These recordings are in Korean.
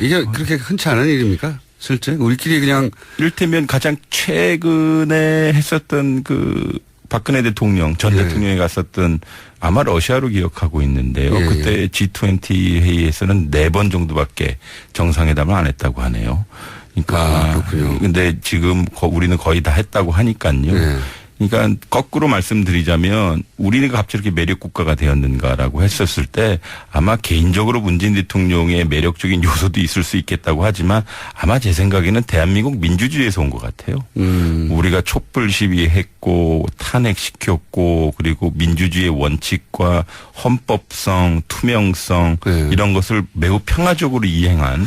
이게 그렇게 흔치 않은 일입니까? 실제? 우리끼리 그냥. 이를테면 가장 최근에 했었던 그 박근혜 대통령, 전 대통령이 갔었던 아마 러시아로 기억하고 있는데요. 그때 G20 회의에서는 4번 정도밖에 정상회담을 안 했다고 하네요. 그러니까. 그렇군요. 근데 지금 우리는 거의 다 했다고 하니까요. 그러니까 거꾸로 말씀드리자면 우리가 갑자기 이렇게 매력 국가가 되었는가라고 했었을 때 아마 개인적으로 문재인 대통령의 매력적인 요소도 있을 수 있겠다고 하지만 아마 제 생각에는 대한민국 민주주의에서 온 것 같아요. 우리가 촛불 시위했고 탄핵시켰고 그리고 민주주의의 원칙과 헌법성, 투명성 이런 것을 매우 평화적으로 이행한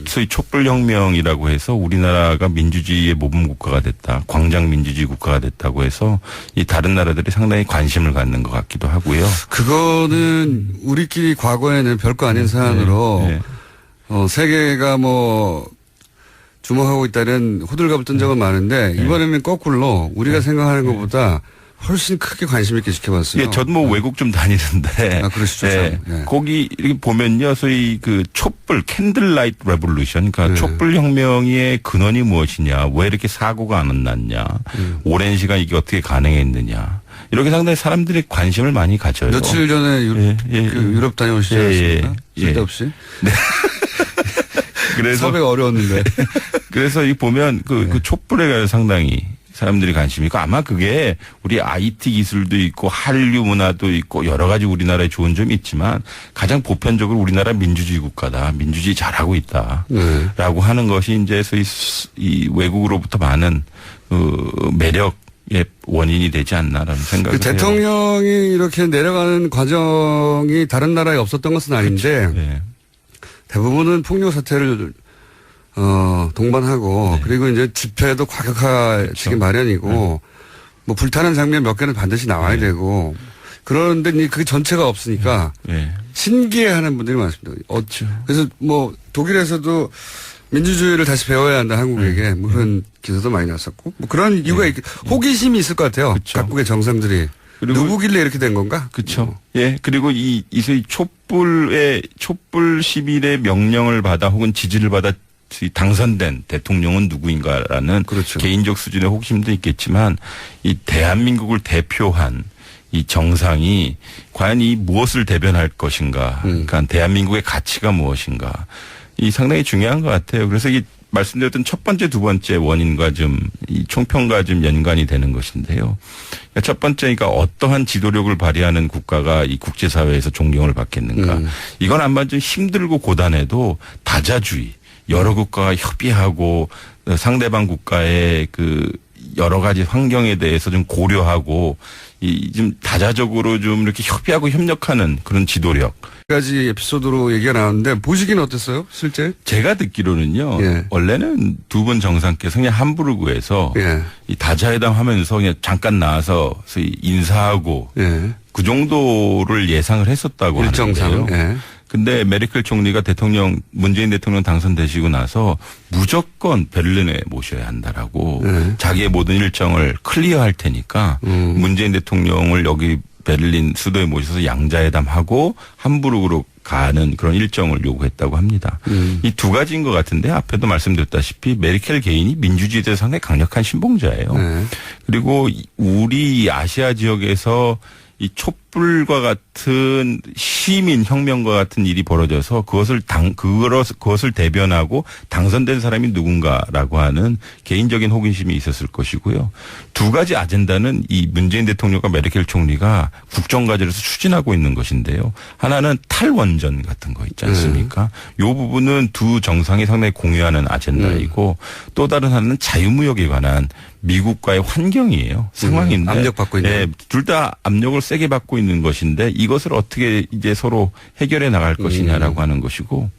소위 촛불혁명이라고 해서 우리나라가 민주주의의 모범 국가가 됐다. 광장 민주주의 국가가 됐다고 해서 이 다른 나라들이 상당히 관심을 갖는 것 같기도 하고요. 그거는 우리끼리 과거에는 별거 아닌 사안으로 세계가 뭐 주목하고 있다는 호들갑을 뜬 적은 많은데 이번에는 거꾸로 우리가 생각하는 것보다 훨씬 크게 관심 있게 지켜봤어요. 예, 저도 뭐 외국 좀 다니는데. 그러시죠. 거기 이렇게 보면요. 소위 그 촛불, 캔들라이트 레볼루션. 그러니까 촛불 혁명의 근원이 무엇이냐. 왜 이렇게 사고가 안 났냐. 오랜 시간 이게 어떻게 가능했느냐. 이렇게 상당히 사람들이 관심을 많이 가져요. 며칠 전에 유럽 다녀오시지 않았습니까? 쓸데없이. 네. 그래서. 섭외가 어려웠는데. 그래서 이 보면 그 촛불에 관해서 상당히 사람들이 관심이 있고 아마 그게 우리 IT 기술도 있고 한류 문화도 있고 여러 가지 우리나라에 좋은 점이 있지만 가장 보편적으로 우리나라 민주주의 국가다. 민주주의 잘하고 있다. 라고 하는 것이 이제 소위 이 외국으로부터 많은 매력의 원인이 되지 않나라는 생각을 해요. 대통령이 이렇게 내려가는 과정이 다른 나라에 없었던 것은 아닌데 그렇죠. 대부분은 폭력 사태를 동반하고 그리고 이제 집회도 과격화시기 마련이고 뭐 불타는 장면 몇 개는 반드시 나와야 되고 그런데 그 전체가 없으니까 신기해하는 분들이 많습니다. 그래서 뭐 독일에서도 민주주의를 다시 배워야 한다 한국에게 뭐 그런 기사도 많이 났었고 뭐 그런 이유가 호기심이 있을 것 같아요. 그쵸. 각국의 정상들이. 누구길래 이렇게 된 건가? 그렇죠. 예. 그리고 이 소위 촛불 시민의 명령을 받아 혹은 지지를 받아 당선된 대통령은 누구인가라는 그렇죠. 개인적 수준의 호기심도 있겠지만 이 대한민국을 대표한 이 정상이 과연 이 무엇을 대변할 것인가. 그러니까 대한민국의 가치가 무엇인가. 이 상당히 중요한 것 같아요. 그래서 이 말씀드렸던 첫 번째, 두 번째 원인과 이 총평과 연관이 되는 것인데요. 그러니까 첫 번째니까 어떠한 지도력을 발휘하는 국가가 이 국제사회에서 존경을 받겠는가. 이건 아마 좀 힘들고 고단해도 다자주의. 여러 국가가 협의하고 상대방 국가의 그 여러 가지 환경에 대해서 좀 고려하고 좀 다자적으로 좀 이렇게 협의하고 협력하는 그런 지도력. 몇 가지 에피소드로 얘기가 나왔는데 보시기는 어땠어요? 실제? 제가 듣기로는요. 원래는 두 분 정상께서 그냥 함부르크에서 이 다자회담 하면서 그냥 잠깐 나와서 인사하고 그 정도를 예상을 했었다고 하는데요. 근데 메르켈 총리가 문재인 대통령 당선되시고 나서 무조건 베를린에 모셔야 한다라고 자기의 모든 일정을 클리어할 테니까 문재인 대통령을 여기 베를린 수도에 모셔서 양자회담하고 함부르크로 가는 그런 일정을 요구했다고 합니다. 이 두 가지인 것 같은데 앞에도 말씀드렸다시피 메르켈 개인이 민주주의에 대해서 상당히 강력한 신봉자예요. 그리고 우리 아시아 지역에서 이 촛불과 같은 시민 혁명과 같은 일이 벌어져서 그것을 대변하고 당선된 사람이 누군가라고 하는 개인적인 호기심이 있었을 것이고요. 두 가지 아젠다는 이 문재인 대통령과 메르켈 총리가 국정과제에서 추진하고 있는 것인데요. 하나는 탈원전 같은 거 있지 않습니까? 이 부분은 두 정상이 상당히 공유하는 아젠다이고 또 다른 하나는 자유무역에 관한 미국과의 환경이에요. 상황인데. 압력받고 있는. 둘 다 압력을 세게 받고 있는 것인데 이것을 어떻게 이제 서로 해결해 나갈 것이냐라고 하는 것이고